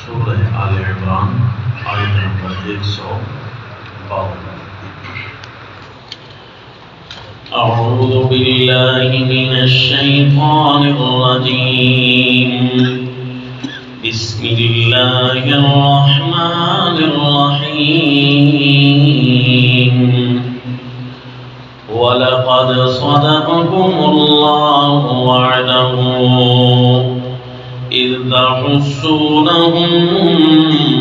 سورہ آل عمران آیت نمبر 152۔ اعوذ باللہ من الشیطان الرجیم، بسم اللہ الرحمن الرحیم۔ وَلَقَدْ صَدَقَكُمُ اللَّهُ وَعْدَهُ إِذْ تَحُسُّونَهُم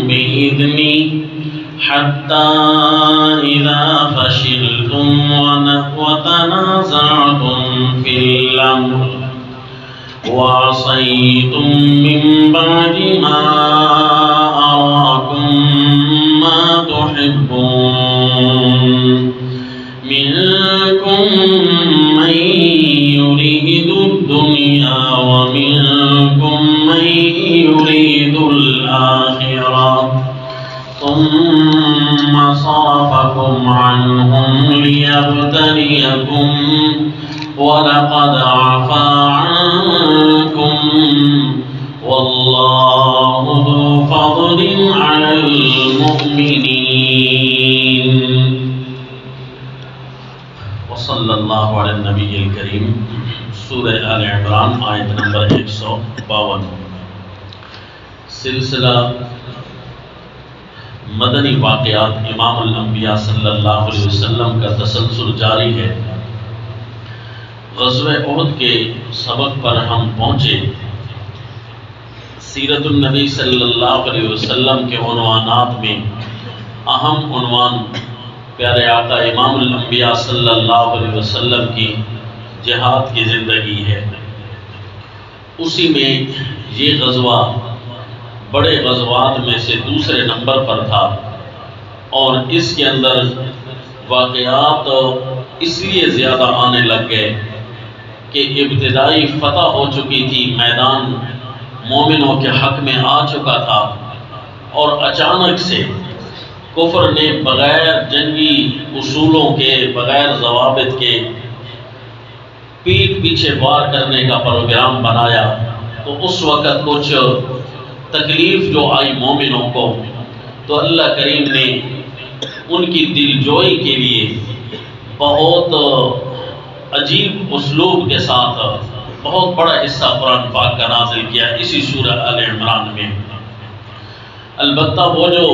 بِإِذْنِهِ حَتَّى إِذَا فَشِلْتُمْ وَتَنَازَعْتُمْ فِي الْأَمْرِ وَعَصَيْتُم مِّن بَعْدِ مَا أَرَاكُم مَّا تُحِبُّونَ مِنكُم مَّن يُرِيدُ الدُّنْيَا وَمِنكُم مَّن يُرِيدُ الْآخِرَةَ ثُمَّ صَرَفَكُمْ عَنْهُمْ لِيَبْتَلِيَكُمْ وَلَقَدْ عَفَا عَنكُمْ وَاللَّهُ ذُو فَضْلٍ عَلَى الْمُؤْمِنِينَ۔ وصلی اللہ علی النبی الکریم۔ سورہ آل عمران آیت نمبر 152۔ سلسلہ مدنی واقعات امام الانبیاء صلی اللہ علیہ وسلم کا تسلسل جاری ہے۔ غزوہ احد کے سبق پر ہم پہنچے۔ سیرت النبی صلی اللہ علیہ وسلم کے عنوانات میں اہم عنوان پیارے آقا امام الانبیاء صلی اللہ علیہ وسلم کی جہاد کی زندگی ہے۔ اسی میں یہ غزوہ بڑے غزوات میں سے دوسرے نمبر پر تھا، اور اس کے اندر واقعات اس لیے زیادہ آنے لگ گئے کہ ابتدائی فتح ہو چکی تھی، میدان مومنوں کے حق میں آ چکا تھا، اور اچانک سے کفر نے بغیر جنگی اصولوں کے، بغیر ضوابط کے پیٹھ پیچھے وار کرنے کا پروگرام بنایا۔ تو اس وقت کچھ تکلیف جو آئی مومنوں کو، تو اللہ کریم نے ان کی دلجوئی کے لیے بہت عجیب اسلوب کے ساتھ بہت بڑا حصہ قرآن پاک کا نازل کیا اسی سورہ آل عمران میں۔ البتہ وہ جو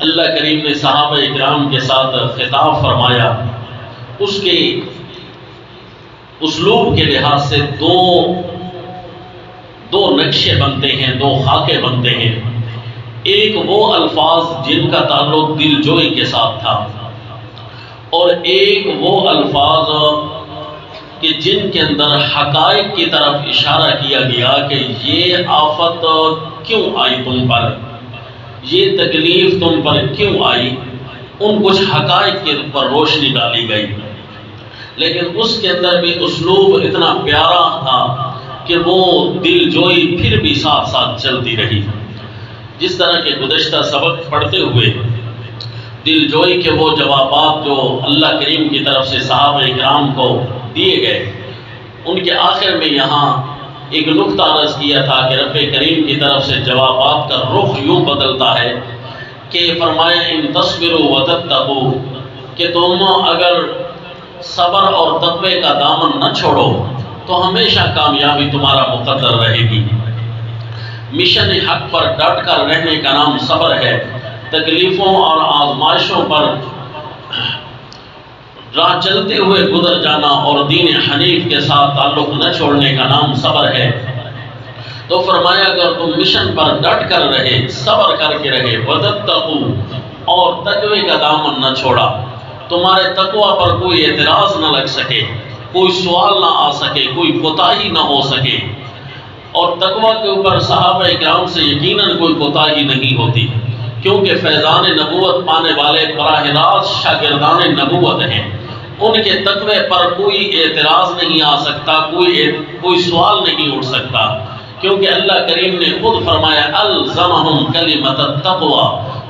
اللہ کریم نے صحابہ اکرام کے ساتھ خطاب فرمایا، اس کے اسلوب کے لحاظ سے دو نقشے بنتے ہیں، دو خاکے بنتے ہیں۔ ایک وہ الفاظ جن کا تعلق دلجوئی کے ساتھ تھا، اور ایک وہ الفاظ کہ جن کے اندر حقائق کی طرف اشارہ کیا گیا کہ یہ آفت کیوں آئی تم پر، یہ تکلیف تم پر کیوں آئی۔ ان کچھ حقائق کے اوپر روشنی ڈالی گئی، لیکن اس کے اندر بھی اسلوب اتنا پیارا تھا کہ وہ دل جوئی پھر بھی ساتھ ساتھ چلتی رہی۔ جس طرح کے گزشتہ سبق پڑھتے ہوئے دل جوئی کے وہ جوابات جو اللہ کریم کی طرف سے صحابہ اکرام کو دیے گئے، ان کے آخر میں یہاں ایک نقطہ عرض کیا تھا کہ رب کریم کی طرف سے جوابات کا رخ یوں بدلتا ہے کہ فرمایا ان تصبروا وتتقوا، کہ تم اگر صبر اور تقوی کا دامن نہ چھوڑو تو ہمیشہ کامیابی تمہارا مقدر رہے گی۔ مشن حق پر ڈٹ کر رہنے کا نام صبر ہے۔ تکلیفوں اور آزمائشوں پر راہ چلتے ہوئے گزر جانا اور دین حنیف کے ساتھ تعلق نہ چھوڑنے کا نام صبر ہے۔ تو فرمایا اگر تم مشن پر ڈٹ کر رہے، صبر کر کے رہے، وَتَتَّقُوا، اور تقوی کا دامن نہ چھوڑا، تمہارے تقوی پر کوئی اعتراض نہ لگ سکے، کوئی سوال نہ آ سکے، کوئی کوتاہی نہ ہو سکے۔ اور تقوی کے اوپر صحابہ اکرام سے یقیناً کوئی کوتاہی نہیں ہوتی، کیونکہ فیضان نبوت پانے والے براہ راست شاگردان نبوت ہیں۔ ان کے تقوی پر کوئی اعتراض نہیں آ سکتا، کوئی سوال نہیں اٹھ سکتا، کیونکہ اللہ کریم نے خود فرمایا الزمہم کلمۃ التقوی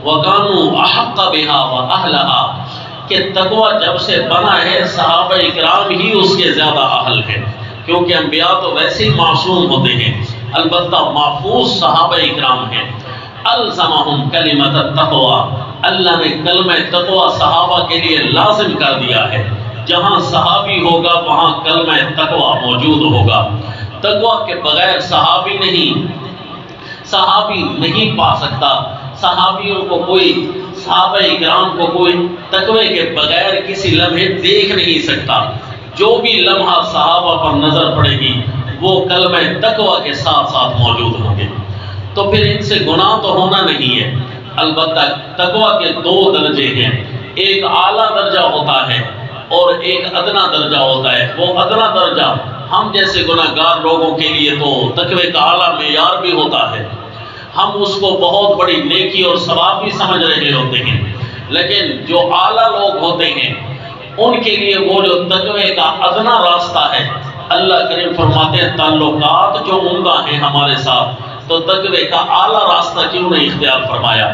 وکانوا احق بها واہلھا، کہ تقوی جب سے بنا ہے صحابہ اکرام ہی اس کے زیادہ اہل ہیں، کیونکہ انبیاء تو ویسے ہی معصوم ہوتے ہیں، البتہ محفوظ صحابہ اکرام ہیں۔ الزمہم کلمۃ التقوی، اللہ نے کلمہ تقوی صحابہ کے لیے لازم کر دیا ہے۔ جہاں صحابی ہوگا وہاں کلمہ تقوی موجود ہوگا۔ تقوی کے بغیر صحابی نہیں پا سکتا۔ صحابیوں کو کوئی، صحابہ اکرام کو کوئی تقوی کے بغیر کسی لمحے دیکھ نہیں سکتا۔ جو بھی لمحہ صحابہ پر نظر پڑے گی وہ کلمہ تقوی کے ساتھ ساتھ موجود ہوں گے۔ تو پھر ان سے گناہ تو ہونا نہیں ہے۔ البتہ تقوی کے دو درجے ہیں، ایک اعلیٰ درجہ ہوتا ہے اور ایک ادنا درجہ ہوتا ہے۔ وہ ادنا درجہ ہم جیسے گناہ گار لوگوں کے لیے تو تقوی کا اعلیٰ معیار بھی ہوتا ہے، ہم اس کو بہت بڑی نیکی اور ثواب بھی سمجھ رہے ہوتے ہیں، لیکن جو اعلیٰ لوگ ہوتے ہیں ان کے لیے وہ جو تقوی کا ادنا راستہ ہے، اللہ کریم فرماتے ہیں تعلقات جو عمدہ ہیں ہمارے ساتھ، تو تقوی کا اعلیٰ راستہ کیوں نہیں اختیار فرمایا؟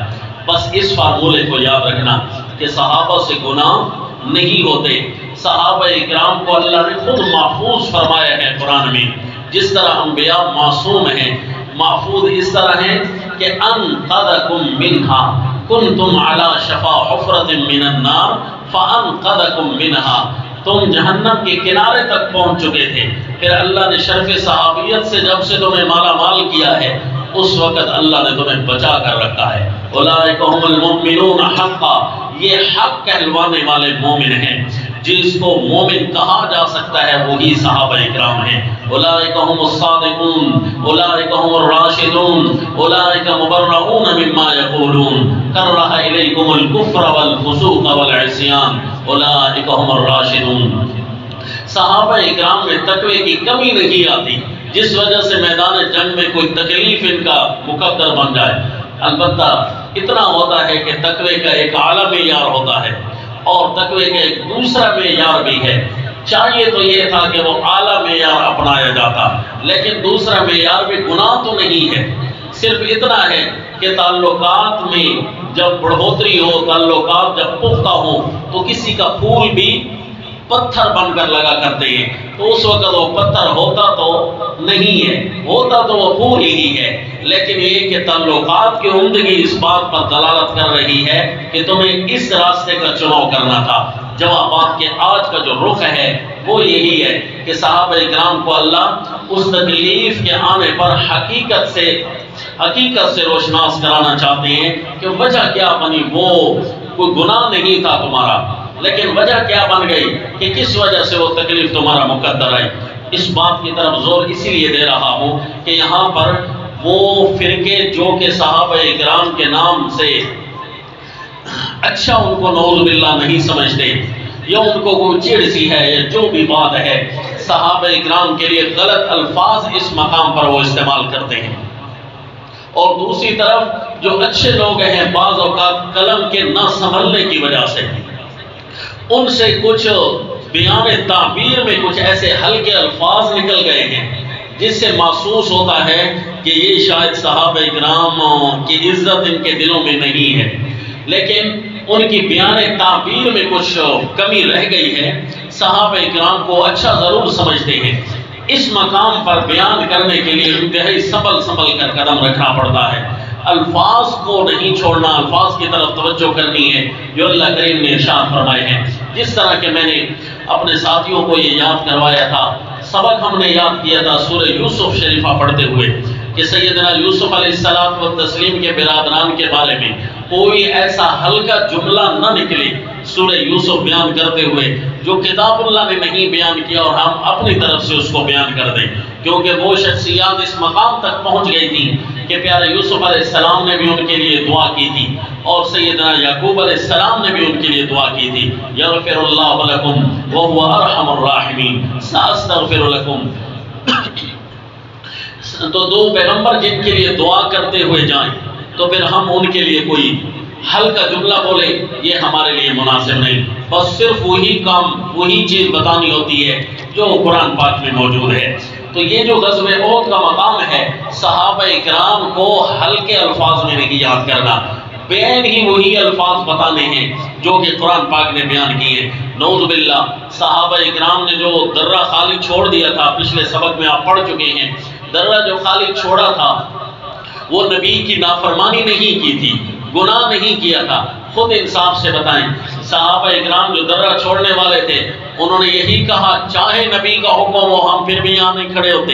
بس اس فارمولے کو یاد رکھنا کہ صحابہ سے گناہ نہیں ہوتے۔ صحابہ اکرام کو اللہ نے خود محفوظ فرمایا ہے قرآن میں، جس طرح انبیاء معصوم ہیں، محفوظ اس طرح ہیں کہ انقذکم منہا کنتم علی شفا حفرۃ من النار فانقذکم منہا، تم جہنم کے کنارے تک پہنچ چکے تھے، پھر اللہ نے شرف صحابیت سے جب سے تمہیں مالا مال کیا ہے اس وقت اللہ نے تمہیں بچا کر رکھا ہے۔ اولئک هم المؤمنون حقا، یہ حق کہلوانے والے مومن ہیں، جس کو مومن کہا جا سکتا ہے وہی صحابہ اکرام ہیں۔ اولئک هم الصادقون، اولئک هم الراشدون، اولئک مبرؤون مما یقولون، کرہ الیکم الکفر والفسوق والعصیان، اولئک هم الراشدون۔ صحابہ اکرام میں تقوی کی کمی نہیں آتی جس وجہ سے میدان جنگ میں کوئی تکلیف ان کا مقدر بن جائے۔ البتہ اتنا ہوتا ہے کہ تقوی کا ایک اعلیٰ معیار ہوتا ہے اور تقوی کا ایک دوسرا معیار بھی ہے۔ چاہیے تو یہ تھا کہ وہ اعلیٰ معیار اپنایا جاتا، لیکن دوسرا معیار بھی گناہ تو نہیں ہے، صرف اتنا ہے کہ تعلقات میں جب بڑھوتری ہو، تعلقات جب پختہ ہو تو کسی کا پھول بھی پتھر بن کر لگا کرتے ہیں، تو اس وقت وہ پتھر ہوتا تو نہیں ہے، ہوتا تو وہ پھول ہی ہے، لیکن یہ کہ تعلقات کی عمدگی اس بات پر دلالت کر رہی ہے کہ تمہیں اس راستے کا چناؤ کرنا تھا۔ جوابات کے آج کا جو رخ ہے وہ یہی ہے کہ صحابہ اکرام کو اللہ اس تکلیف کے آنے پر حقیقت سے روشناس کرانا چاہتے ہیں کہ وجہ کیا بنی، وہ کوئی گناہ نہیں تھا تمہارا، لیکن وجہ کیا بن گئی کہ کس وجہ سے وہ تکلیف تمہارا مقدر آئی۔ اس بات کی طرف زور اسی لیے دے رہا ہوں کہ یہاں پر وہ فرقے جو کہ صحابہ اکرام کے نام سے اچھا ان کو نعوذ باللہ نہیں سمجھتے، یا ان کو کوئی چڑ سی ہے یا جو بھی بات ہے، صحابہ اکرام کے لیے غلط الفاظ اس مقام پر وہ استعمال کرتے ہیں، اور دوسری طرف جو اچھے لوگ ہیں بعض اوقات قلم کے نہ سنبھلنے کی وجہ سے ان سے کچھ بیان تعبیر میں کچھ ایسے ہلکے الفاظ نکل گئے ہیں جس سے محسوس ہوتا ہے کہ یہ شاید صحابہ اکرام کی عزت ان کے دلوں میں نہیں ہے، لیکن ان کی بیان تعبیر میں کچھ کمی رہ گئی ہے۔ صحابہ اکرام کو اچھا ضرور سمجھتے ہیں، اس مقام پر بیان کرنے کے لیے انتہائی سنبھل کر قدم رکھنا پڑتا ہے، الفاظ کو نہیں چھوڑنا، الفاظ کی طرف توجہ کرنی ہے جو اللہ کریم نے ارشاد فرمائے ہیں۔ جس طرح کہ میں نے اپنے ساتھیوں کو یہ یاد کروایا تھا، سبق ہم نے یاد کیا تھا سورہ یوسف شریفہ پڑھتے ہوئے کہ سیدنا یوسف علیہ السلام و تسلیم کے برادران کے بارے میں کوئی ایسا ہلکا جملہ نہ نکلے سورہ یوسف بیان کرتے ہوئے جو کتاب اللہ نے نہیں بیان کیا اور ہم اپنی طرف سے اس کو بیان کر دیں، کیونکہ وہ شخصیات اس مقام تک پہنچ گئی تھی کہ پیارے یوسف علیہ السلام نے بھی ان کے لیے دعا کی تھی اور سیدنا یعقوب علیہ السلام نے بھی ان کے لیے دعا کی تھی، یغفر اللہ لکم وہو ارحم الراحمین، ساستغفر لکم۔ تو دو پیغمبر جن کے لیے دعا کرتے ہوئے جائیں تو پھر ہم ان کے لیے کوئی ہلکا جملہ بولے یہ ہمارے لیے مناسب نہیں، بس صرف وہی کام وہی چیز بتانی ہوتی ہے جو قرآن پاک میں موجود ہے۔ تو یہ جو غزوہ احد کا مقام ہے، صحابہ اکرام کو ہلکے الفاظ میں نہیں یاد کرنا، بین ہی وہی الفاظ بتانے ہیں جو کہ قرآن پاک نے بیان کیے۔ نعوذ باللہ صحابہ اکرام نے جو درہ خالی چھوڑ دیا تھا، پچھلے سبق میں آپ پڑھ چکے ہیں، درہ جو خالی چھوڑا تھا وہ نبی کی نافرمانی نہیں کی تھی، گناہ نہیں کیا تھا، خود انصاف سے بتائیں۔ صحابہ اکرام جو درہ چھوڑنے والے تھے انہوں نے یہی کہا چاہے نبی کا حکم ہو ہم پھر بھی یہاں نہیں کھڑے ہوتے؟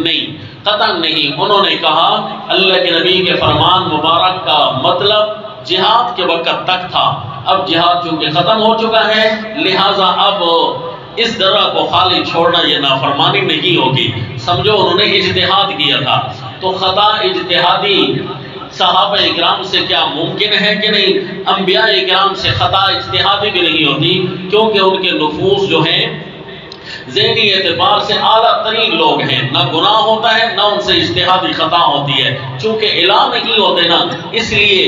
نہیں، قطعاً نہیں۔ انہوں نے کہا اللہ کے نبی کے فرمان مبارک کا مطلب جہاد کے وقت تک تھا، اب جہاد چونکہ ختم ہو چکا ہے لہٰذا اب اس درہ کو خالی چھوڑنا یہ نافرمانی نہیں ہوگی۔ سمجھو انہوں نے اجتہاد کیا تھا، تو خطا اجتہادی صحابہ اکرام سے کیا ممکن ہے کہ نہیں؟ انبیاء اکرام سے خطا اجتہادی بھی نہیں ہوتی، کیونکہ ان کے نفوس جو ہیں ذہنی اعتبار سے اعلیٰ ترین لوگ ہیں، نہ گناہ ہوتا ہے نہ ان سے اجتہادی خطا ہوتی ہے، چونکہ الہ نہیں ہوتے نا اس لیے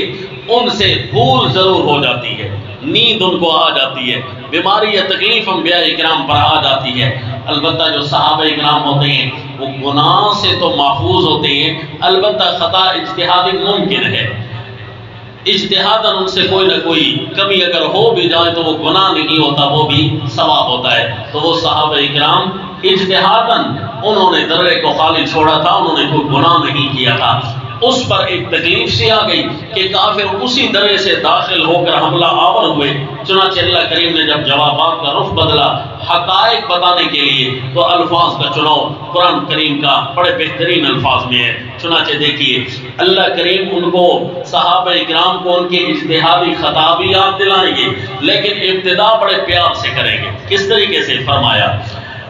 ان سے بھول ضرور ہو جاتی ہے، نیند ان کو آ جاتی ہے، بیماری یا تکلیف انبیاء اکرام پر آ جاتی ہے۔ البتہ جو صحابہ اکرام ہوتے ہیں وہ گناہ سے تو محفوظ ہوتے ہیں، البتہ خطا اجتہادی ممکن ہے، اجتہاداً ان سے کوئی نہ کوئی کمی اگر ہو بھی جائے تو وہ گناہ نہیں ہوتا، وہ بھی ثواب ہوتا ہے۔ تو وہ صحابہ اکرام اجتہاداً انہوں نے درے کو خالی چھوڑا تھا، انہوں نے کوئی گناہ نہیں کیا تھا۔ اس پر ایک تکلیف سی آ گئی کہ کافر اسی درے سے داخل ہو کر حملہ آور ہوئے، چنانچہ اللہ کریم نے جب جوابات کا رخ بدلا حقائق بتانے کے لیے تو الفاظ کا چناؤ قرآن کریم کا بڑے بہترین الفاظ میں ہے۔ چنانچہ دیکھیے اللہ کریم ان کو صحابہ اکرام کو ان کے اجتہادی خطا بھی یاد دلائیں گے، لیکن ابتدا بڑے پیار سے کریں گے۔ کس طریقے سے؟ فرمایا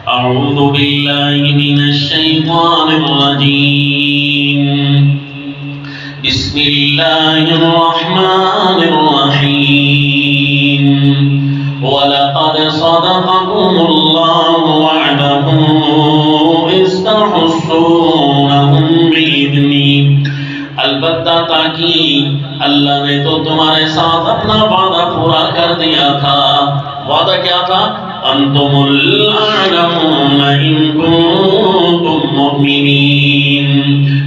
اعوذ باللہ من الشیطان الرجیم، بسم اللہ الرحمن الرحیم، وَلَقَدْ صَدَقَكُمُ اللَّهُ وَعْدَهُ إِذْ تَحُسُّونَهُم بِإِذْنِهِ، البتہ تاکہ اللہ نے تو تمہارے ساتھ اپنا وعدہ پورا کر دیا تھا۔ وعدہ کیا تھا؟ انتم الاعلمون ان کنتم مؤمنین،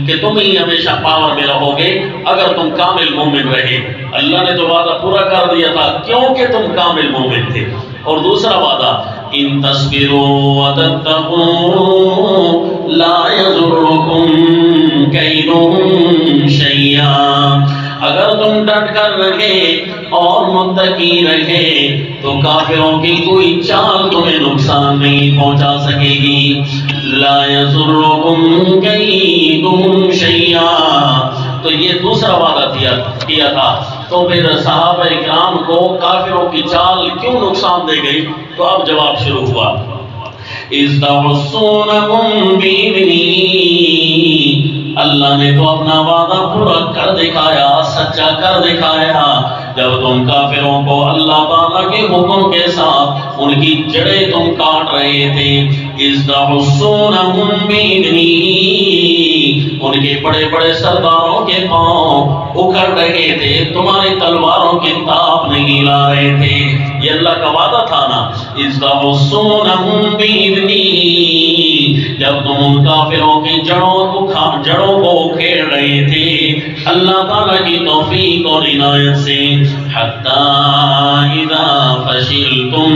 کہ تم ہی ہمیشہ پاور میں رہو گے اگر تم کامل مومن رہے۔ اللہ نے تو وعدہ پورا کر دیا تھا کیونکہ تم کامل مومن تھے۔ اور دوسرا وعدہ ان تصبروا وتتقوا لا يضركم كيدهم شيئا، اگر تم ڈٹ کر رہے اور متقی رہے تو کافروں کی کوئی چال تمہیں نقصان نہیں پہنچا سکے گی۔ لا يضركم كيدهم شيئا، تو یہ دوسرا وعدہ کیا تھا۔ تو پھر صحابہ اکرام کو کافروں کی چال کیوں نقصان دے گئی؟ تو اب جواب شروع ہوا، اِذْ تَحُسُّونَهُم بِإِذْنِهِ، اللہ نے تو اپنا وعدہ پورا کر دکھایا، سچا کر دکھایا، جب تم کافروں کو اللہ تعالیٰ کے حکم کے ساتھ ان کی جڑیں تم کاٹ رہے تھے۔ اِذْ تَحُسُّونَهُم بِإِذْنِهِ، ان کے بڑے بڑے سرداروں کے پاؤں اکھڑ رہے تھے، تمہاری تلواروں کی تاب نہیں لا رہے تھے۔ یہ اللہ کا وعدہ تھا نا، اِذْ تَحُسُّونَهُم بِإِذْنِهِ، جب تم ان کافروں کی جڑوں کو کھیڑ رہے تھے اللہ تعالیٰ کی توفیق اور عنایت سے۔ حَتَّى إِذَا فَشِلْتُمْ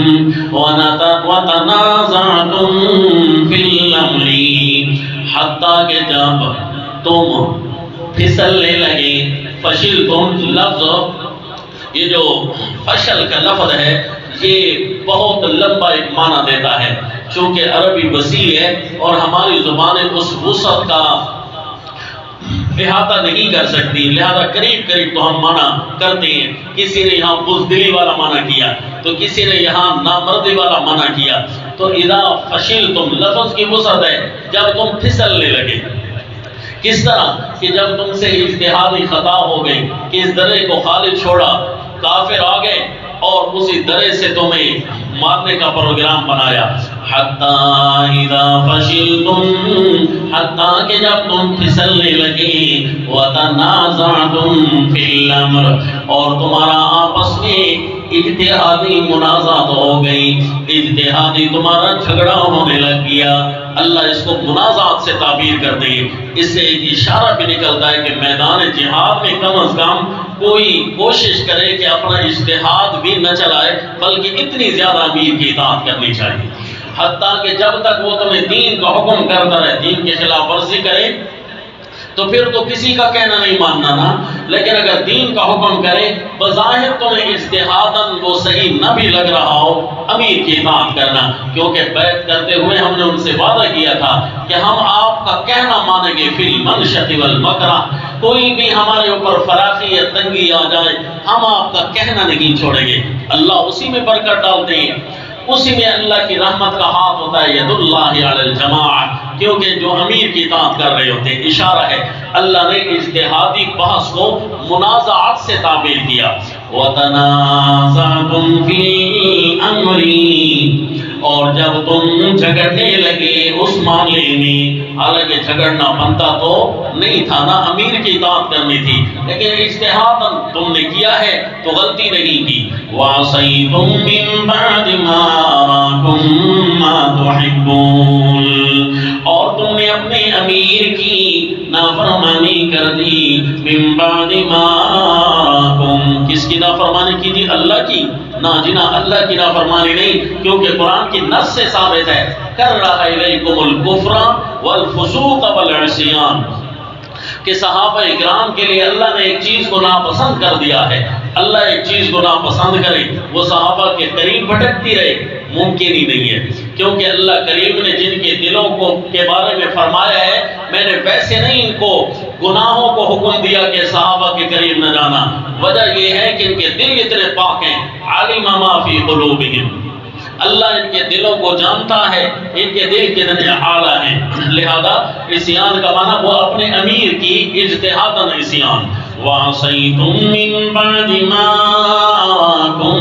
وَتَنَازَعْتُمْ فِي الْأَمْرِ، حتیٰ کہ جب تم پھسلنے لگے، فشلتم لفظ، یہ جو فشل کا لفظ ہے یہ بہت لمبا ایک معنی دیتا ہے، چونکہ عربی وسیع ہے اور ہماری زبانیں اس وسعت کا احاطہ نہیں کر سکتی، لہذا قریب قریب تو ہم معنی کرتے ہیں۔ کسی نے یہاں بزدلی والا معنی کیا تو کسی نے یہاں نامردی والا معنی کیا۔ تو اذا فشلتم لفظ کی وسعت ہے جب تم پھسلنے لگے۔ کس طرح کہ جب تم سے اجتہادی خطا ہو گئی کہ اس درے کو خالی چھوڑا، کافر آ گئے اور اسی درے سے تمہیں مارنے کا پروگرام بنایا۔ حَتَّى إِذَا فَشِلْتُمْ، حتیٰ کہ جب تم پھسلنے لگے، وَتَنَازَعْتُمْ فِي الْأَمْرِ، اور تمہارا آپس میں اجتہادی منازعات ہو گئی، اجتہادی تمہارا جھگڑا ہونے لگ گیا۔ اللہ اس کو منازعات سے تعبیر کرتے ہیں، اس سے ایک اشارہ بھی نکلتا ہے کہ میدان جہاد میں کم از کم کوئی کوشش کرے کہ اپنا اجتہاد بھی نہ چلائے بلکہ اتنی زیادہ امیر کی اطاعت کرنی چاہیے، حتیٰ کہ جب تک وہ تمہیں دین کا حکم کرتا رہے، دین کی خلاف ورزی کرے تو پھر تو کسی کا کہنا نہیں ماننا نا. لیکن اگر دین کا حکم کرے بظاہر تمہیں اجتہاداً وہ صحیح نہ بھی لگ رہا ہو امیر کی اطاعت کرنا، کیونکہ بیعت کرتے ہوئے ہم نے ان سے وعدہ کیا تھا کہ ہم آپ کا کہنا مانیں گے فی المنشط والمکرہ. کوئی بھی ہمارے اوپر فراخی یا تنگی آ جائے ہم آپ کا کہنا نہیں چھوڑیں گے. اللہ اسی میں برکت ڈالتے ہیں، اسی میں اللہ کی رحمت کا ہاتھ ہوتا ہے. ید اللہ علی الجماع، کیونکہ جو امیر کی اطاعت کر رہے ہوتے ہیں. اشارہ ہے اللہ نے اجتہادی بحث کو منازعات سے تعبیر کیا. وَتَنَازَعْتُمْ فِي الْأَمْرِ، اور جب تم جھگڑنے لگے اس معاملے میں، حالانکہ جھگڑنا بنتا تو نہیں تھا نا، امیر کی اطاعت کرنی تھی، لیکن اجتہاد تم نے کیا ہے تو غلطی نہیں کی. وَعَصَيْتُم مِّن بَعْدِ مَا أَرَاكُم مَّا تُحِبُّونَ، اور تم نے اپنے امیر کی نافرمانی کر دی. مِّن بَعْدِ مَا أَرَاكُم، کس کی نافرمانی کی تھی؟ اللہ کی. نا جنا اللہ کی نافرمانی نہیں، کیونکہ قرآن کی نص سے ثابت ہے کَرَّهَ إِلَيْكُمُ الْكُفْرَ وَالْفُسُوقَ وَالْعِصْيَانَ، کہ صحابہ اکرام کے لیے اللہ نے ایک چیز کو ناپسند کر دیا ہے. اللہ ایک چیز کو ناپسند کرے وہ صحابہ کے قریب بھٹکتی رہے، ممکن ہی نہیں ہے. کیونکہ اللہ کریم نے جن کے دلوں کو کے بارے میں فرمایا ہے میں نے ویسے نہیں ان کو گناہوں کو حکم دیا کہ صحابہ کے قریب نہ جانا. وجہ یہ ہے کہ ان کے دل اتنے پاک ہیں. عالم ما فی قلوبہم، اللہ ان کے دلوں کو جانتا ہے، ان کے دل کتنے اعلیٰ ہیں. لہذا عصیان کا معنی وہ اپنے امیر کی اجتہاداً عصیان. وَعَصَيْتُم مِّن بَعْدِ مَا أَرَاكُم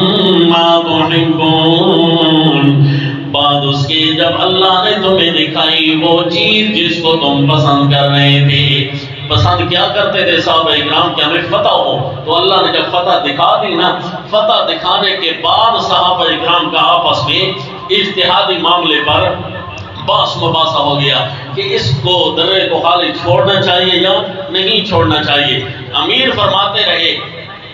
مَّا تُحِبُّونَ، بعد اس کے جب اللہ نے تمہیں دکھائی وہ چیز جس کو تم پسند کر رہے تھے. پسند کیا کرتے تھے صحابہ اکرام کہ ہمیں فتح ہو، تو اللہ نے جب فتح دکھا دی نا، فتح دکھانے کے بعد صحابہ اکرام کا آپس میں اجتہادی معاملے پر باس مباحثہ ہو گیا کہ اس کو درے کو خالی چھوڑنا چاہیے یا نہیں چھوڑنا چاہیے. امیر فرماتے رہے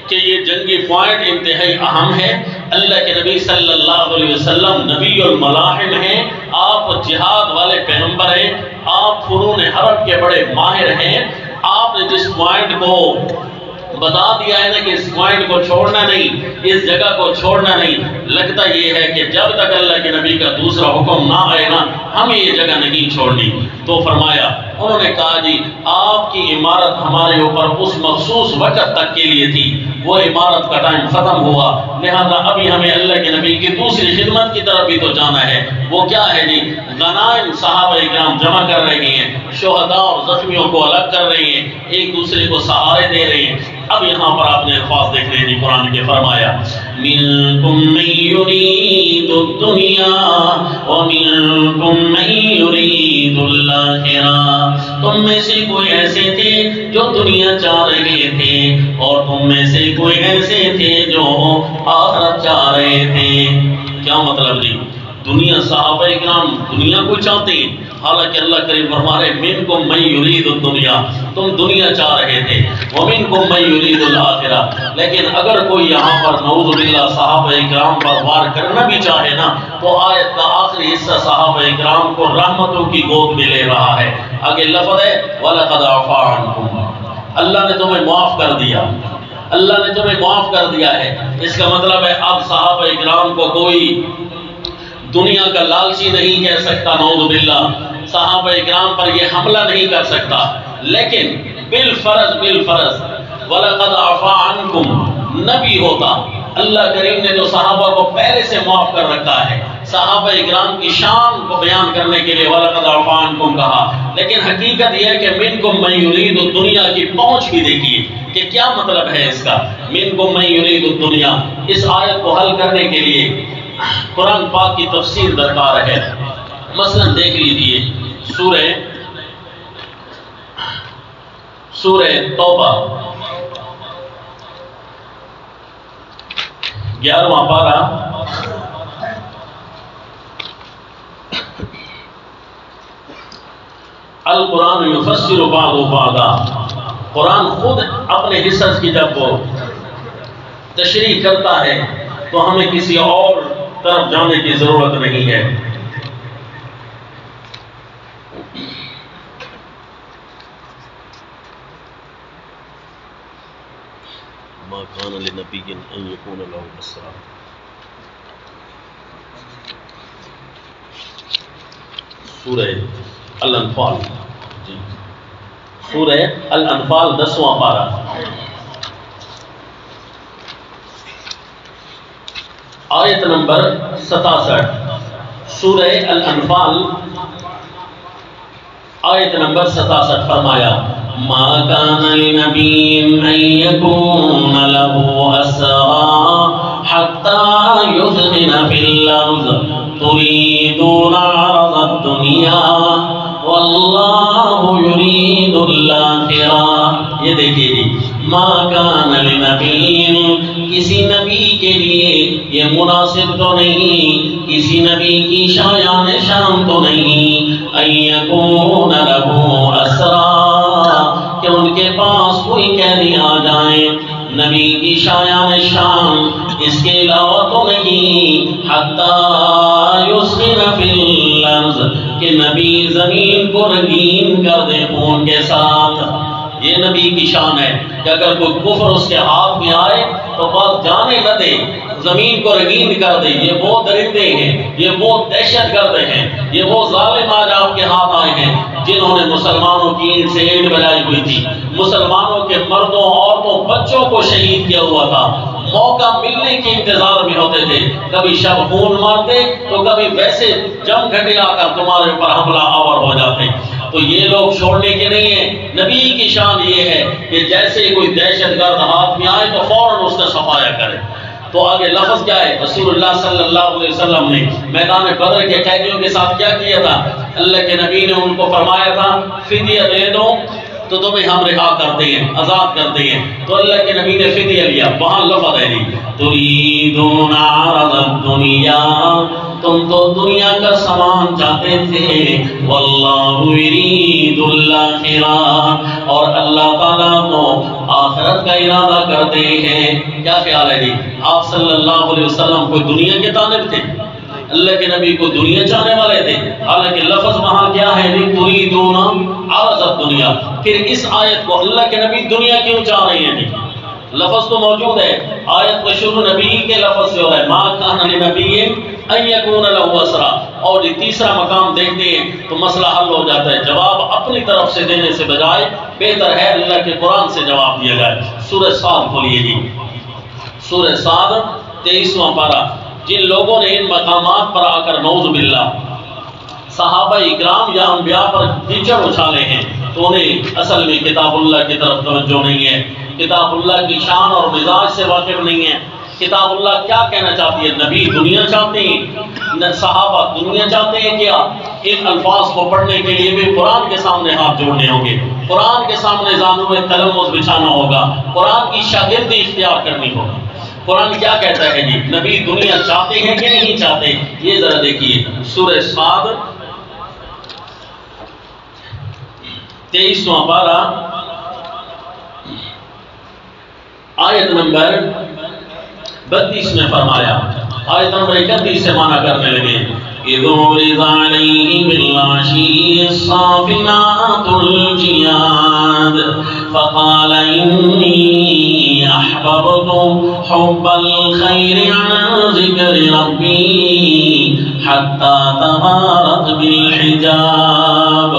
کہ یہ جنگی پوائنٹ انتہائی اہم ہے. اللہ کے نبی صلی اللہ علیہ وسلم نبی الملاحم ہیں، آپ جہاد والے پیغمبر ہیں، آپ فنون حرب کے بڑے ماہر ہیں. آپ نے جس پوائنٹ کو بتا دیا ہے نا کہ اس پوائنٹ کو چھوڑنا نہیں، اس جگہ کو چھوڑنا نہیں، لگتا یہ ہے کہ جب تک اللہ کے نبی کا دوسرا حکم نہ آئے نا ہمیں یہ جگہ نہیں چھوڑنی. تو فرمایا، انہوں نے کہا جی آپ کی عمارت ہمارے اوپر اس مخصوص وقت تک کے لیے تھی، وہ عمارت کا ٹائم ختم ہوا، لہذا ابھی ہمیں اللہ کے نبی کی دوسری خدمت کی طرف بھی تو جانا ہے. وہ کیا ہے جی؟ غنائم صحابہ اکرام جمع کر رہے ہیں، شہداء اور زخمیوں کو الگ کر رہے ہیں، ایک دوسرے کو سہارے دے رہے ہیں. اب یہاں پر آپ نے الفاظ دیکھ رہے ہیں جی قرآن کے. فرمایا مِنْكُمْ مَنْ يُرِيدُ الدُّنْيَا وَمِنْكُمْ مَنْ يُرِيدُ الْآخِرَةَ، تم میں سے کوئی ایسے تھے جو دنیا چاہ رہے تھے اور تم میں سے کوئی ایسے تھے جو آخرت چاہ رہے تھے. کیا مطلب جی؟ دنیا صحابہ اکرام دنیا کو چاہتے ہیں، حالانکہ اللہ کریم فرما رہے منکم من یرید الدنیا، تم دنیا چاہ رہے تھے، ومنکم من یرید الآخرہ. لیکن اگر کوئی یہاں پر نعوذ باللہ صحابہ اکرام پر وار کرنا بھی چاہے نا تو آیت کا آخری حصہ صحابہ اکرام کو رحمتوں کی گود میں لے رہا ہے. آگے لفظ ہے وَلَقَدْ عَفَا عَنْكُمْ، اللہ نے تمہیں معاف کر دیا، اللہ نے تمہیں معاف کر دیا ہے. اس کا مطلب ہے اب صحابہ اکرام کو کوئی دنیا کا لالچی نہیں کہہ سکتا، نعوذ باللہ صحابہ اکرام پر یہ حملہ نہیں کر سکتا. لیکن بالفرض وَلَقَدْ عَفَا عَنْكُمْ نبی ہوتا، اللہ کریم نے جو صحابہ کو پہلے سے معاف کر رکھا ہے، صحابہ اکرام کی شان کو بیان کرنے کے لیے وَلَقَدْ عَفَا عَنْكُمْ کہا. لیکن حقیقت یہ ہے کہ مِنْكُمْ مَنْ يُرِيدُ الدُّنْيَا کی پہنچ بھی دیکھیے کہ کیا مطلب ہے اس کا. مِنْكُمْ مَنْ يُرِيدُ الدُّنْيَا، اس آیت کو حل کرنے کے لیے قرآن پاک کی تفسیر درکار ہے. مثلا دیکھ لیجئے سورہ توبہ 11واں پارہ القرآن یفسر بعضہ بعضا، قرآن خود اپنے حصص کی جب وہ تشریح کرتا ہے تو ہمیں کسی اور طرف جانے کی ضرورت نہیں ہے. ما كان لنبي ان يكون له اسرى. سورہ الانفال، جی سورہ الانفال 10واں پارہ، آیت نمبر 67. سورہ الانفال آیت نمبر 67 فرمایا ما كان لنبي أن يكون له أسرى حتى يثخن في الأرض تريدون عرض الدنيا والله يريد الآخرة. یہ دیکھیے جی، ما كان لنبي، کسی نبی کے لیے یہ مناسب تو نہیں، کسی نبی کی شایان شان تو نہیں، ان یکون له اسرا، کہ ان کے پاس کوئی قیدی آ جائیں. نبی کی شایان شان اس کے علاوہ تو نہیں، حتی یسخن فی الارض، کہ نبی زمین کو رنگین کر دے خون کے ساتھ. یہ نبی کی شان ہے کہ اگر کوئی کفر اس کے ہاتھ میں آئے تو بس جانے نہ دے، زمین کو رنگین کر دے. یہ وہ درندے ہیں، یہ وہ دہشت گرد ہیں، یہ وہ ظالم آج آپ کے ہاتھ آئے ہیں جنہوں نے مسلمانوں کی اینٹ سے اینٹ بجائی ہوئی تھی، مسلمانوں کے مردوں عورتوں بچوں کو شہید کیا ہوا تھا. موقع ملنے کے انتظار میں ہوتے تھے، کبھی شب خون مارتے تو کبھی ویسے جم گھٹے آ کر تمہارے اوپر حملہ آور ہو جاتے. تو یہ لوگ چھوڑنے کے نہیں ہیں. نبی کی شان یہ ہے کہ جیسے کوئی دہشت گرد ہاتھ میں آئے تو فوراً اس کا صفایا کرے. تو آگے لفظ کیا ہے؟ رسول اللہ صلی اللہ علیہ وسلم نے میدان بدر کے قیدیوں کے ساتھ کیا کیا تھا؟ اللہ کے نبی نے ان کو فرمایا تھا فدیہ دے دو تو تمہیں ہم رہا کرتے ہیں، آزاد کرتے ہیں. تو اللہ کے نبی نے فدیہ لیا. وہاں لفظ ہے جی تریدون عرض الدنیا، تم تو دنیا کا سامان چاہتے تھے، واللہ یرید الآخرہ، اور اللہ تعالیٰ تو آخرت کا ارادہ کرتے ہیں. کیا خیال ہے جی؟ آپ صلی اللہ علیہ وسلم کوئی دنیا کے طالب تھے؟ اللہ کے نبی کو دنیا چاہنے والے تھے. حالانکہ لفظ وہاں کیا ہے؟ تریدون عرض الدنیا. پھر اس آیت کو اللہ کے نبی دنیا کیوں چاہ رہے ہیں جی؟ لفظ تو موجود ہے، آیت کا شروع نبی کے لفظ سے ہو رہا ہے، ما کان لنبی ان یکون له اسرا. اور یہ تیسرا مقام دیکھتے ہیں تو مسئلہ حل ہو جاتا ہے. جواب اپنی طرف سے دینے سے بجائے بہتر ہے اللہ کے قرآن سے جواب دیا جائے. سورہ صاد کھولیے جی، سورہ صاد 23واں پارہ. جن لوگوں نے ان مقامات پر آ کر نعوذ باللہ صحابہ اکرام یا انبیاء پر کیچڑ اچھالے ہیں تو انہیں اصل میں کتاب اللہ کی طرف توجہ نہیں ہے، کتاب اللہ کی شان اور مزاج سے واقف نہیں ہے. کتاب اللہ کیا کہنا چاہتی ہے؟ نبی دنیا چاہتے ہیں، صحابہ دنیا چاہتے ہیں. کیا ان الفاظ کو پڑھنے کے لیے بھی قرآن کے سامنے ہاتھ جوڑنے ہوں گے، قرآن کے سامنے زانوں میں تلمس بچھانا ہوگا، قرآن کی شاگردی اختیار کرنی ہوگی. قرآن کیا کہتا ہے جی؟ نبی دنیا چاہتے ہیں کہ نہیں چاہتے؟ یہ ذرا دیکھیے سورہ صاد 23واں پارہ آیت نمبر 32 میں فرمایا. آیت نمبر 31 سے معنی کرنے لگے اِذْ عُرِضَ عَلَيْهِمْ بِالْعَشِيِّ الصَّافِنَاتُ الْجِيَادُ فَقَالَ إِنِّي أَحْبَبْتُ حُبَّ الْخَيْرِ عَنْ ذِكْرِ رَبِّي حَتَّى تَوَارَتْ بِالْحِجَابِ.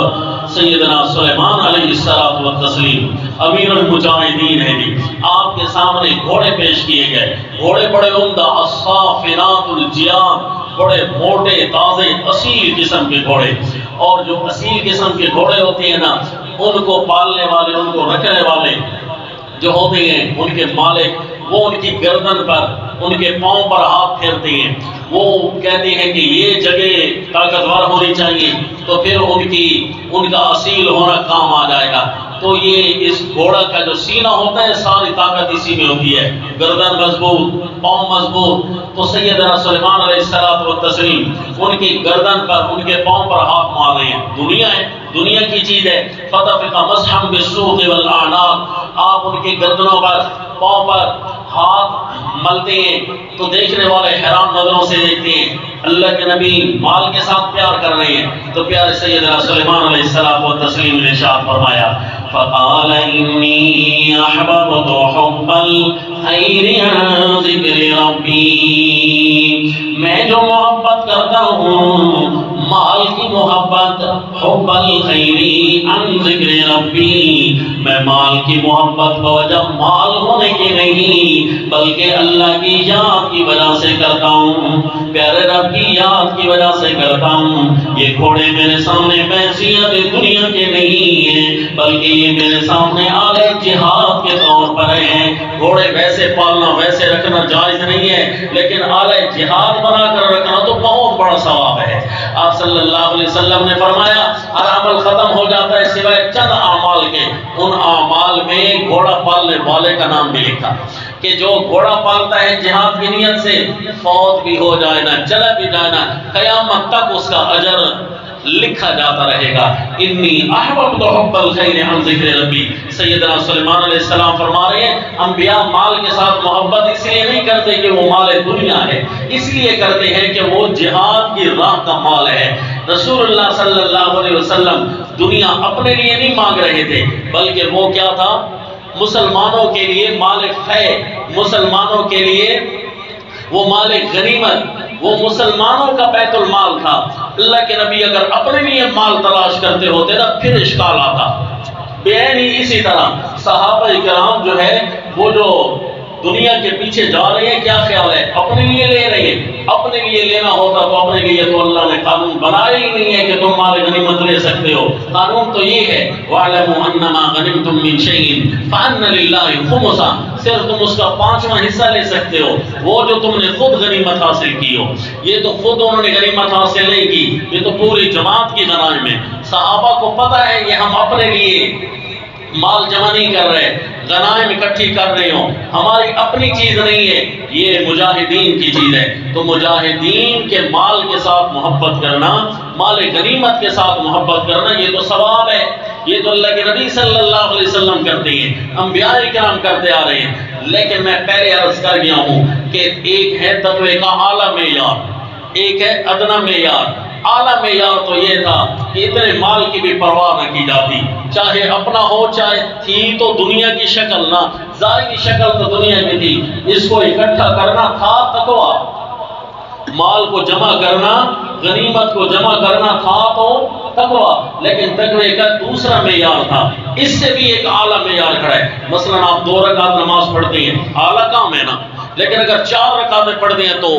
سیدنا سلیمان علیہ الصلوۃ والتسلیم امیر المجاہدین ہیں جی. آپ کے سامنے گھوڑے پیش کیے گئے، گھوڑے بڑے عمدہ، الصافنات الجیاد، بڑے موٹے تازے اصیل قسم کے گھوڑے. اور جو اصیل قسم کے گھوڑے ہوتے ہیں نا، ان کو پالنے والے، ان کو رکھنے والے جو ہوتے ہیں، ان کے مالک وہ ان کی گردن پر، ان کے پاؤں پر ہاتھ پھیرتے ہیں. وہ کہتے ہیں کہ یہ جگہ طاقتور ہونی چاہیے تو پھر ان کا اصیل ہونا کام آ جائے گا. تو یہ اس گھوڑا کا جو سینہ ہوتا ہے ساری طاقت اسی میں ہوتی ہے، گردن مضبوط، پاؤں مضبوط. تو سیدنا سلیمان علیہ الصلوۃ والتسلیم ان کی گردن پر، ان کے پاؤں پر ہاتھ مار رہے ہیں. دنیا ہے، دنیا کی چیز ہے. فَطَفِقَ مَسْحًا بِالسُّوقِ وَالْأَعْنَاقِ. آپ ان کی گردنوں پر، پاؤں پر ہاتھ ملتے ہیں تو دیکھنے والے حیران نظروں سے دیکھتے ہیں. اللہ کے نبی مال کے ساتھ پیار کر رہے ہیں تو پیارے سیدنا سلیمان علیہ السلام و تسلیم نے ارشاد فرمایا فَقَالَ إِنِّي أَحْبَبْتُ حُبَّ الخیر عن ذکر ربی، میں جو محبت کرتا ہوں مال کی محبت، حب الخیر عن ذکر ربی، میں مال کی محبت بوجہ مال ہونے کی نہیں بلکہ اللہ کی یاد کی وجہ سے کرتا ہوں، پیارے رب کی یاد کی وجہ سے کرتا ہوں۔ یہ گھوڑے میرے سامنے پیسیاں دنیا کے نہیں ہیں بلکہ یہ میرے سامنے آلے جہاد کے طور پر ہیں۔ گھوڑے ویسے پالنا ویسے رکھنا جائز نہیں ہے لیکن آلے جہاد بنا کر رکھنا تو بہت بڑا ثواب ہے۔ آپ صلی اللہ علیہ وسلم نے فرمایا ہر عمل ختم ہو جاتا ہے سوائے چند اعمال کے، ان اعمال میں گھوڑا پالنے والے کا نام بھی لکھا کہ جو گھوڑا پالتا ہے جہاد کی نیت سے، فوت بھی ہو جائے نا چلا بھی جائے نا قیامت تک اس کا اجر لکھا جاتا رہے گا۔ انی احببت حب الخیر عن ذکر ربی، سیدنا سلیمان علیہ السلام فرما رہے ہیں انبیاء مال کے ساتھ محبت اس لیے نہیں کرتے کہ وہ مال دنیا ہے، اس لیے کرتے ہیں کہ وہ جہاد کی راہ کا مال ہے۔ رسول اللہ صلی اللہ علیہ وسلم دنیا اپنے لیے نہیں مانگ رہے تھے بلکہ وہ کیا تھا، مسلمانوں کے لیے مال فے، مسلمانوں کے لیے وہ مال غنیمت، وہ مسلمانوں کا بیت المال تھا۔ اللہ کے نبی اگر اپنے لیے مال تلاش کرتے ہوتے نا پھر اشکال آتا۔ بین ہی اسی طرح صحابہ کرام جو ہے وہ جو دنیا کے پیچھے جا رہے ہیں کیا خیال ہے، اپنے لیے لے رہے ہیں، اپنے لیے لینا ہوتا تو اپنے لیے تو اللہ نے قانون بنایا ہی نہیں ہے کہ تم مال غنیمت لے سکتے ہو۔ قانون تو یہ ہے وَاعْلَمُوا أَنَّمَا غَنِمْتُم مِّن شَيْءٍ فَأَنَّ لِلَّهِ خُمُسَهُ، صرف تم اس کا 5واں حصہ لے سکتے ہو، وہ جو تم نے خود غنیمت حاصل کی ہو۔ یہ تو خود انہوں نے غنیمت حاصل نہیں کی، یہ تو پوری جماعت کی غنائم ہے۔ صحابہ کو پتہ ہے یہ ہم اپنے لیے مال جمع نہیں کر رہے، غنائم اکٹھی کر رہے ہوں، ہماری اپنی چیز نہیں ہے، یہ مجاہدین کی چیز ہے۔ تو مجاہدین کے مال کے ساتھ محبت کرنا، مال غنیمت کے ساتھ محبت کرنا یہ تو ثواب ہے، یہ تو اللہ کے نبی صلی اللہ علیہ وسلم کرتے ہیں، انبیاء کرام کرتے آ رہے ہیں۔ لیکن میں پہلے عرض کر گیا ہوں کہ ایک ہے تقوی کا اعلیٰ معیار، ایک ہے ادنا معیار۔ اعلیٰ معیار تو یہ تھا کہ اتنے مال کی بھی پرواہ نہ کی جاتی، چاہے اپنا ہو چاہے تھی تو دنیا کی شکل نہ، ظاہری شکل تو دنیا کی تھی، اس کو اکٹھا کرنا تھا تقویٰ، مال کو جمع کرنا، غنیمت کو جمع کرنا تھا تو تقویٰ، لیکن تقوی کا دوسرا معیار تھا، اس سے بھی ایک اعلیٰ معیار کھڑا ہے۔ مثلا آپ 2 رکعت نماز پڑھتے ہیں، اعلیٰ کام ہے نا، لیکن اگر 4 رکعتیں پڑھتے ہیں تو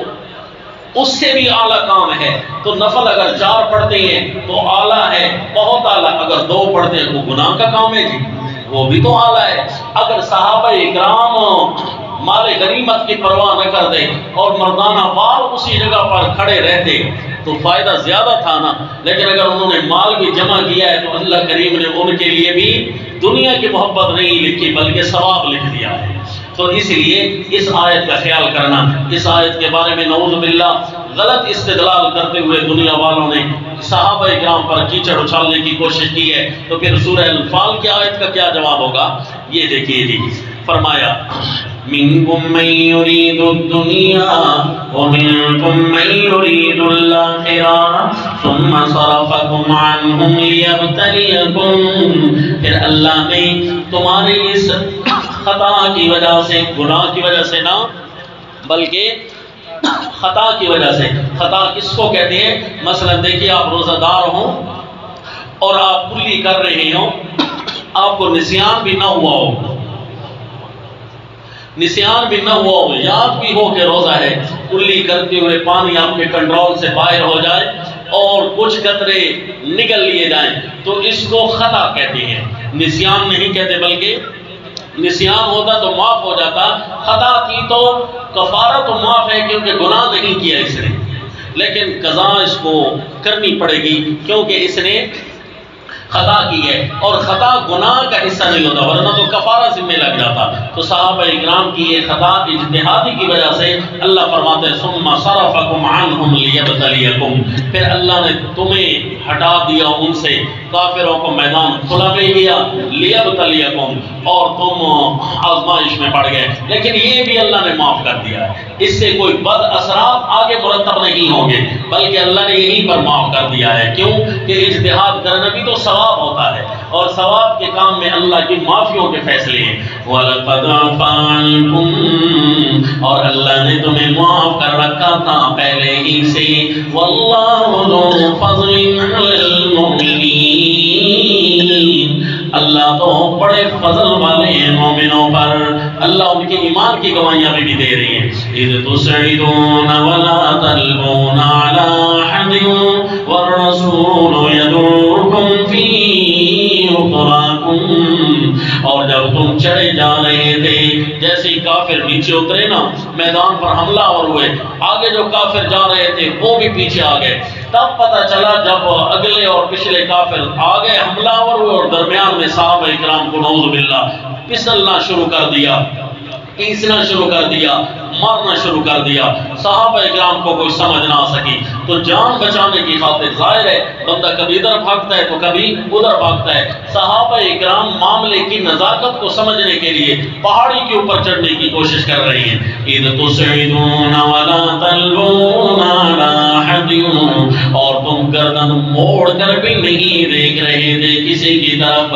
اس سے بھی اعلیٰ کام ہے۔ تو نفل اگر 4 پڑھتے ہیں تو اعلیٰ ہے، بہت اعلیٰ، اگر 2 پڑھتے ہیں وہ گناہ کا کام ہے جی، وہ بھی تو اعلیٰ ہے۔ اگر صحابہ اکرام مال غنیمت کی پرواہ نہ کر دیں اور مردانہ وار اسی جگہ پر کھڑے رہتے تو فائدہ زیادہ تھا نا، لیکن اگر انہوں نے مال بھی جمع کیا ہے تو اللہ کریم نے ان کے لیے بھی دنیا کی محبت نہیں لکھی بلکہ ثواب لکھ دیا ہے۔ تو اس لیے اس آیت کا خیال کرنا، اس آیت کے بارے میں نعوذ باللہ غلط استدلال کرتے ہوئے دنیا والوں نے صحابہ کرام پر کیچڑ اچھالنے کی کوشش کی ہے، تو پھر سورہ انفال کی آیت کا کیا جواب ہوگا یہ دیکھیے جی۔ فرمایا منکم من یرید الدنیا ومنکم من یرید الآخرہ ثم صرفکم عنہم لیبتلیکم، پھر اللہ نے تمہاری اس خطا کی وجہ سے، گناہ کی وجہ سے نہ بلکہ خطا کی وجہ سے، خطا کس کو کہتے ہیں، مثلا دیکھیے آپ روزہ دار ہوں اور آپ کلی کر رہے ہوں، آپ کو نسیان بھی نہ ہوا ہو، نسیان بھی نہ ہوا ہو، یاد بھی ہو کہ روزہ ہے، کلی کرتے ہوئے پانی آپ کے کنٹرول سے باہر ہو جائے اور کچھ قطرے نگل لیے جائیں تو اس کو خطا کہتے ہیں، نسیان نہیں کہتے بلکہ نسیان ہوتا تو معاف ہو جاتا، خطا کی تو کفارہ تو معاف ہے کیونکہ گناہ نہیں کیا اس نے، لیکن قضا اس کو کرنی پڑے گی کیونکہ اس نے خطا کی ہے، اور خطا گناہ کا حصہ نہیں ہوتا ورنہ تو کفارہ ذمہ لگ جاتا۔ تو صحابہ اکرام کی یہ خطا اجتہادی کی وجہ سے اللہ فرماتے ہیں ثم صرفکم عنہم لیبتلیکم، پھر اللہ نے تمہیں ہٹا دیا ان سے، کافروں کو میدان کھلا دے دیا، لیبتلیکم، اور تم آزمائش میں پڑ گئے، لیکن یہ بھی اللہ نے معاف کر دیا ہے، اس سے کوئی بد اثرات آگے مرتب نہیں ہوں گے بلکہ اللہ نے یہیں پر معاف کر دیا ہے۔ کیوں کہ اجتہاد کرنا بھی تو ثواب ہوتا ہے، اور ثواب کے کام میں اللہ کی معافیوں کے فیصلے ہیں۔ وَلَقَدْ عَفَا عَنْكُمْ، اور اللہ نے تمہیں معاف کر رکھا تھا پہلے ہی سے۔ وَاللَّهُ ذُو فَضْلٍ عَلَى الْمُؤْمِنِينَ، اللہ تو بڑے فضل والے ہیں مومنوں پر۔ اللہ ان کے ایمان کی گواہیاں بھی دے رہی ہیں۔ اِذْ تُسْعِدُونَ وَلَا تَلْوُونَ عَلَىٰ أَحَدٍ وَالرَّسُولُ يَدْعُوكُمْ فِي أُخْرَاكُمْ، اور جب تم چڑھے جا رہے تھے، جیسے ہی کافر نیچے اترے نا میدان پر حملہ اور ہوئے، آگے جو کافر جا رہے تھے وہ بھی پیچھے آ گئے۔ تب پتہ چلا جب اگلے اور پچھلے کافر آگے حملہ اور ہوئے اور درمیان میں صحابہ اکرام کو نعوذ باللہ پھسلنا شروع کر دیا، پیسنا شروع کر دیا، مارنا شروع کر دیا۔ صحابہ اکرام کو کوئی سمجھ نہ آ سکی، تو جان بچانے کی خاطر ظاہر ہے بندہ کبھی ادھر بھاگتا ہے تو کبھی ادھر بھاگتا ہے۔ صحابہ اکرام معاملے کی نزاکت کو سمجھنے کے لیے پہاڑی کے اوپر چڑھنے کی کوشش کر رہی ہیں۔ اِذْ تُسْعِدُونَ وَلَا تَلْوُونَ عَلَىٰ أَحَدٍ، اور تم گردن موڑ کر بھی نہیں دیکھ رہے تھے کسی کی طرف۔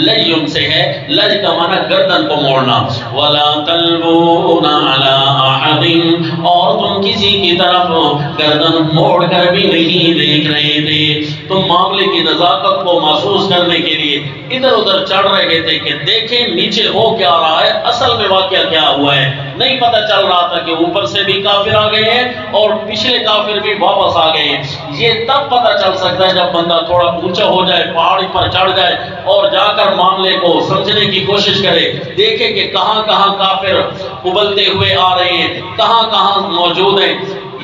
لیّن سے ہے، لج کا معنی گردن کو موڑنا۔ وَلَا تَلْوُونَ عَلَىٰ أَحَدٍ، اور تم کسی کی طرف گردن موڑ کر بھی نہیں دیکھ رہے تھے۔ تم معاملے کی نزاکت کو محسوس کرنے کے لیے ادھر ادھر چڑھ رہے تھے کہ دیکھیں نیچے ہو کیا رہا ہے، اصل میں واقعہ کیا ہوا ہے۔ نہیں پتہ چل رہا تھا کہ اوپر سے بھی کافر آ گئے ہیں اور پچھلے کافر بھی واپس آ گئے ہیں۔ یہ تب پتہ چل سکتا ہے جب بندہ تھوڑا اونچا ہو جائے، پہاڑی پر چڑھ جائے اور جا کر معاملے کو سمجھنے کی کوشش کرے، دیکھے کہ کہاں کہاں کافر ابلتے ہوئے آ رہے ہیں، کہاں کہاں موجود ہیں۔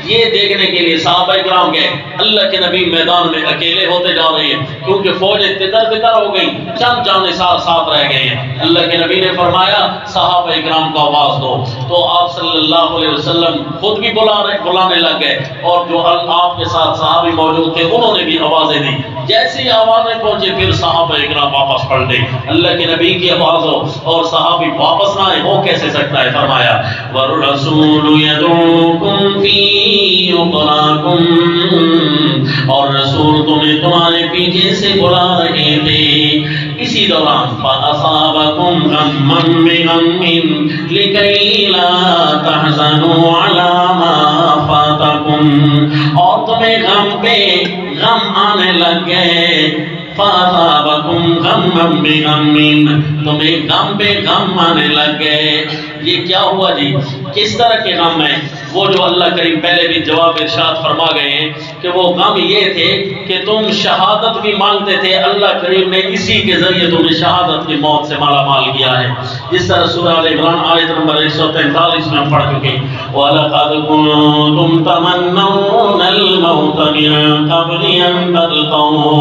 یہ دیکھنے کے لیے صحابہ اکرام گئے۔ اللہ کے نبی میدان میں اکیلے ہوتے جا رہے ہیں کیونکہ فوجیں تتر بتر ہو گئی، چند جانے ساتھ رہ گئے ہیں۔ اللہ کے نبی نے فرمایا صحابہ اکرام کو آواز دو، تو آپ صلی اللہ علیہ وسلم خود بھی بلانے لگ گئے، اور جو آپ کے ساتھ صحابی موجود تھے انہوں نے بھی آوازیں دی۔ جیسی ہی آوازیں پہنچی پھر صحابہ اکرام واپس پلٹے۔ اللہ کے نبی کی آواز ہو اور صحابی واپس نہ آئے، ہو کیسے سکتا ہے؟ فرمایا وَالرَّسُولُ يَدْعُوكُمْ فِي أُخْرَاكُمْ، اور رسول تمہیں تمہارے پیچھے سے بلا رہے تھے۔ اسی دوران فَأَصَابَكُمْ غَمًّا بِغَمٍّ لِكَيْ لَا تَحْزَنُوا عَلَىٰ مَا فَاتَكُمْ، اور تمہیں غم پہ غم آنے لگ گئے۔ فَأَصَابَكُمْ غَمًّا بِغَمٍّ، تمہیں غم پہ غم آنے لگ گئے۔ یہ کیا ہوا جی؟ کس طرح کے غم ہیں؟ وہ جو اللہ کریم پہلے بھی جواب ارشاد فرما گئے ہیں کہ وہ غم یہ تھے کہ تم شہادت بھی مانگتے تھے، اللہ کریم نے اسی کے ذریعے تمہیں شہادت کی موت سے مالا مال کیا ہے۔ جس طرح سورہ آل عمران آیت نمبر 143 میں ہم پڑھ چکے، وَلَقَدْ كُنْتُمْ تَمَنَّوْنَ الْمَوْتَ مِن قَبْلِ أَن تَلْقَوْهُ،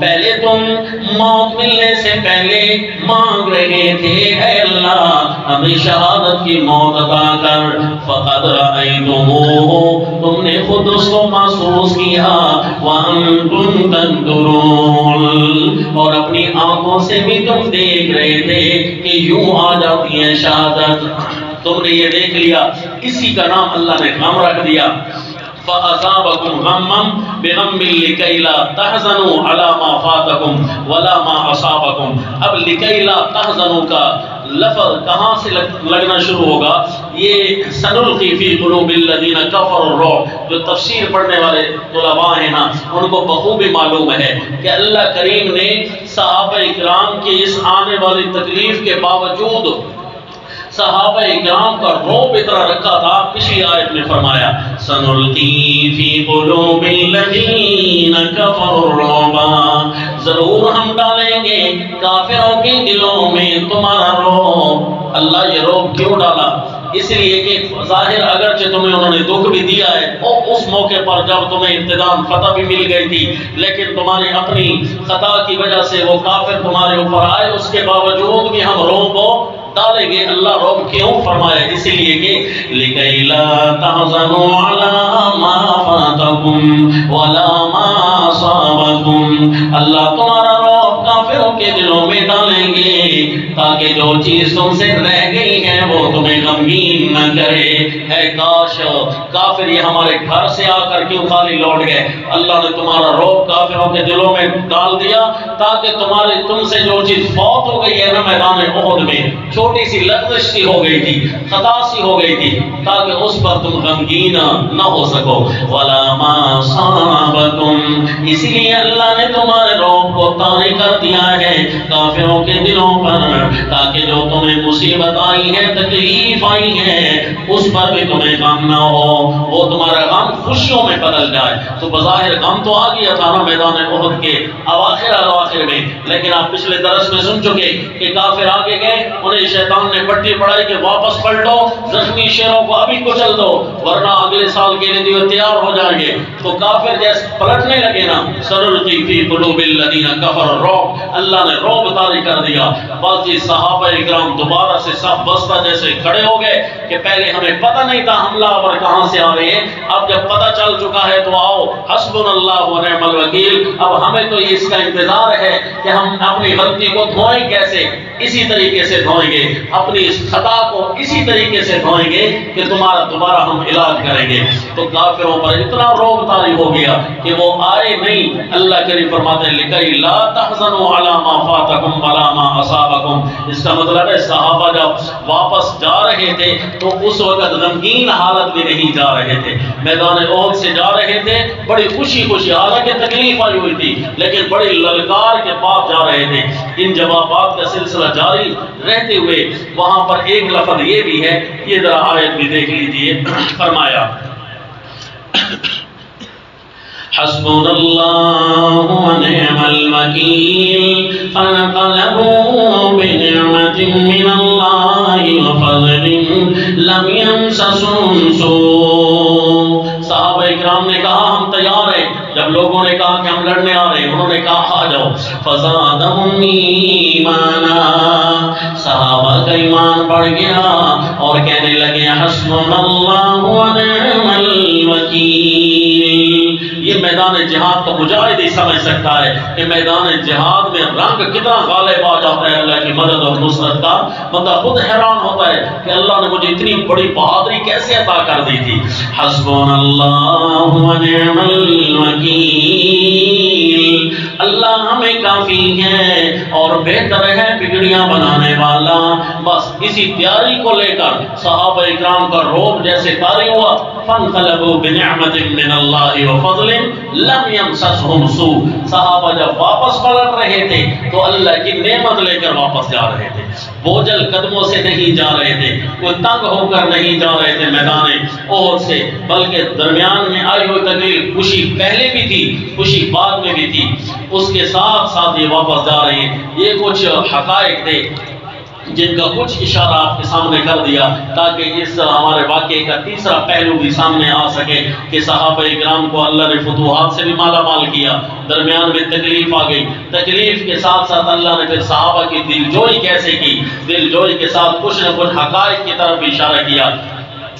پہلے تم موت ملنے سے پہلے مانگ رہے تھے اے اللہ ہمیں شہادت کی موت عطا کر۔ فَقَدْ رَأَيْتُمُوهُ، تم نے خود اس کو محسوس کیا، وَأَنْتُمْ تَنْظُرُونَ، اور اپنی آنکھوں سے بھی تم دیکھ رہے تھے کہ یوں آ جاتی ہے شہادت۔ تم نے یہ دیکھ لیا، اسی کا نام اللہ نے غم رکھ دیا۔ فَأَصَابَكُمْ غَمًّا بِغَمٍّ لِكَيْ لَا تَحْزَنُوا عَلَىٰ مَا فَاتَكُمْ وَلَا مَا أَصَابَكُمْ۔ اب لِكَيْ لَا تَحْزَنُوا کا لفظ کہاں سے لگنا شروع ہوگا؟ یہ سَنُلْقِي فِي قُلُوبِ الَّذِينَ كَفَرُوا الرُّعْبَ، جو تفسیر پڑھنے والے طلباء ہیں نا ان کو بخوبی معلوم ہے کہ اللہ کریم نے صحابہ اکرام کی اس آنے والی تکلیف کے باوجود صحابہ اکرام کا رعب اتنا رکھا تھا۔ پچھلی آیت میں فرمایا سَنُلْقِي فِي قُلُوبِ الَّذِينَ كَفَرُوا الرُّعْبَ، ضرور ہم ڈالیں گے کافروں کے دلوں میں تمہارا رعب۔ اللہ یہ رعب کیوں ڈالا؟ اس لیے کہ ظاہر اگرچہ تمہیں انہوں نے دکھ بھی دیا ہے، اور اس موقع پر جب تمہیں ابتداءً فتح بھی مل گئی تھی، لیکن تمہاری اپنی خطا کی وجہ سے وہ کافر تمہارے اوپر آئے، اس کے باوجود بھی ہم رعب کو ڈالیں گے۔ اللہ رعب کیوں فرمایا؟ اس لیے کہ لِكَيْ لَا تَحْزَنُوا عَلَىٰ مَا فَاتَكُمْ وَلَا مَا أَصَابَكُمْ، اللہ تمہارا رعب کافروں کے دلوں میں ڈالیں گے تاکہ جو چیز تم سے رہ گئی ہے وہ تمہیں غمگین نہ کرے۔ ہے کاش کافر یہ ہمارے گھر سے آ کر کیوں خالی لوٹ گئے. اللہ نے تمہارا رعب کافروں کے دلوں میں ڈال دیا تاکہ تم سے جو چیز فوت ہو گئی ہے نا میدان احد میں، چھوٹی سی لغزش سی ہو گئی تھی، خطا سی ہو گئی تھی، تاکہ اس پر تم غمگین نہ ہو سکو. وَلَا مَا صَابَكُمْ، اسی لیے اللہ نے تمہارے رعب کو طاری کر دیا ہے کافروں کے دلوں پر، تاکہ جو تمہیں مصیبت آئی ہے، تکلیف آئی ہے، اس پر بھی تمہیں غم نہ ہو، وہ تمہارا غم خوشیوں میں بدل جائے. تو بظاہر غم تو آ گیا تھا نا میدان احد کے اواخر میں، لیکن آپ پچھلے درس میں سن چکے کہ کافر آگے گئے، انہیں شیطان نے پٹی پڑھائی کہ واپس پلٹو، زخمی شیروں کو ابھی کچل دو ورنہ اگلے سال کے لیے تیار ہو جائیں گے. تو کافر جیسے پلٹنے لگے نا، سنلقی فی قلوب الذین کفروا الرعب، اللہ نے رعب طاری کر دیا. بعض صحابہ اکرام دوبارہ سے صف بستہ جیسے کھڑے ہو گئے کہ پہلے ہمیں پتہ نہیں تھا حملہ آور کہاں سے آ رہے ہیں، اب جب پتہ چل چکا ہے تو آؤ حسبنا اللہ و نعم الوکیل. اب ہمیں تو اس کا انتظار ہے کہ ہم اپنی غلطی کو دھوئیں کیسے، اسی طریقے سے دھوئیں گے، اپنی اس خطا کو اسی طریقے سے دھوئیں گے کہ تمہارا دوبارہ ہم علاج کریں گے. تو کافروں پر اتنا رعب طاری ہو گیا کہ وہ آئے نہیں. اللہ کریم فرماتے ہیں لکئی لا تحزنوا علی ما فاتکم ولا ما اصابکم. اس کا مطلب ہے صحابہ جب واپس جا رہے تھے تو اس وقت غمگین حالت میں نہیں جا رہے تھے، میدان احد سے جا رہے تھے بڑی خوشی حالانکہ تکلیف آئی ہوئی تھی لیکن بڑی للکار کے بعد جا رہے تھے. ان جوابات کا سلسلہ جاری رہتے ہوئے وہاں پر ایک لفظ یہ بھی ہے، یہ ذرا آیت بھی دیکھ لیجئے. فرمایا حسبنا اللہ ونعم الوکیل فانقلبوا بنعمت من اللہ وفضل لم یمسسهم سوء. صحابہ اکرام نے کہا ہم تیار ہیں. جب لوگوں نے کہا کہ ہم لڑنے آ رہے ہیں، انہوں نے کہا آ جاؤ. فزادہم ایمانا، صحابہ کا ایمان بڑھ گیا اور کہنے لگے حسبنا اللہ ونعم الوکیل. یہ میدان جہاد کا مجاہد ہی سمجھ سکتا ہے کہ میدان جہاد میں رنگ کتنا غالب آ جاتا ہے اللہ کی مدد اور نصرت کا. بندہ خود حیران ہوتا ہے کہ اللہ نے مجھے اتنی بڑی بہادری کیسے عطا کر دی تھی. حسبنا اللہ ونعم الوکیل، اللہ ہمیں کافی ہے اور بہتر ہے بگڑیاں بنانے والا. بس اسی تیاری کو لے کر صحابہ اکرام کا رعب جیسے طاری ہوا. فانقلبوا بنعمت من اللہ وفضل لم یمسسهم سوء. صحابہ جب واپس پلٹ رہے تھے تو اللہ کی نعمت لے کر واپس جا رہے تھے، بوجھل قدموں سے نہیں جا رہے تھے، کوئی تنگ ہو کر نہیں جا رہے تھے میدان احد سے، بلکہ درمیان میں آئی ہوئی تکلیف خوشی پہلے بھی تھی، خوشی بعد میں بھی تھی، اس کے ساتھ ساتھ یہ واپس جا رہے ہیں. یہ کچھ حقائق تھے جن کا کچھ اشارہ آپ کے سامنے کر دیا تاکہ اس ہمارے واقعے کا تیسرا پہلو بھی سامنے آ سکے کہ صحابہ اکرام کو اللہ نے فتوحات سے بھی مالا مال کیا، درمیان میں تکلیف آ گئی، تکلیف کے ساتھ ساتھ اللہ نے پھر صحابہ کی دلجوئی کیسے کی، دلجوئی کے ساتھ کچھ نہ کچھ حقائق کی طرف بھی اشارہ کیا.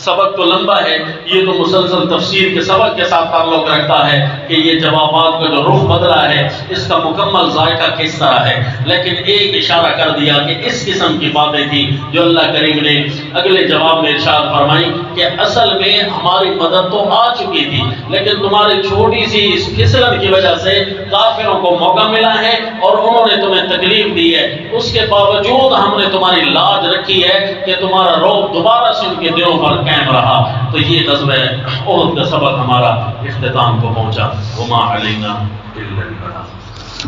سبق تو لمبا ہے، یہ تو مسلسل تفسیر کے سبق کے ساتھ تعلق رکھتا ہے کہ یہ جوابات کا جو رخ بدلا ہے اس کا مکمل ذائقہ کس طرح ہے. لیکن ایک اشارہ کر دیا کہ اس قسم کی باتیں تھیں جو اللہ کریم نے اگلے جواب میں ارشاد فرمائی کہ اصل میں ہماری مدد تو آ چکی تھی لیکن تمہاری چھوٹی سی اس پھسلن کی وجہ سے کافروں کو موقع ملا ہے اور انہوں نے تمہیں تکلیف دی ہے. اس کے باوجود ہم نے تمہاری لاج رکھی ہے کہ تمہارا رعب دوبارہ سے ان کے دلوں پر قائم رہا. تو یہ غزوہ احد کا سبق ہمارا اختتام کو پہنچا. وما علینا الا البلاغ.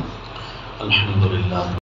الحمدللہ.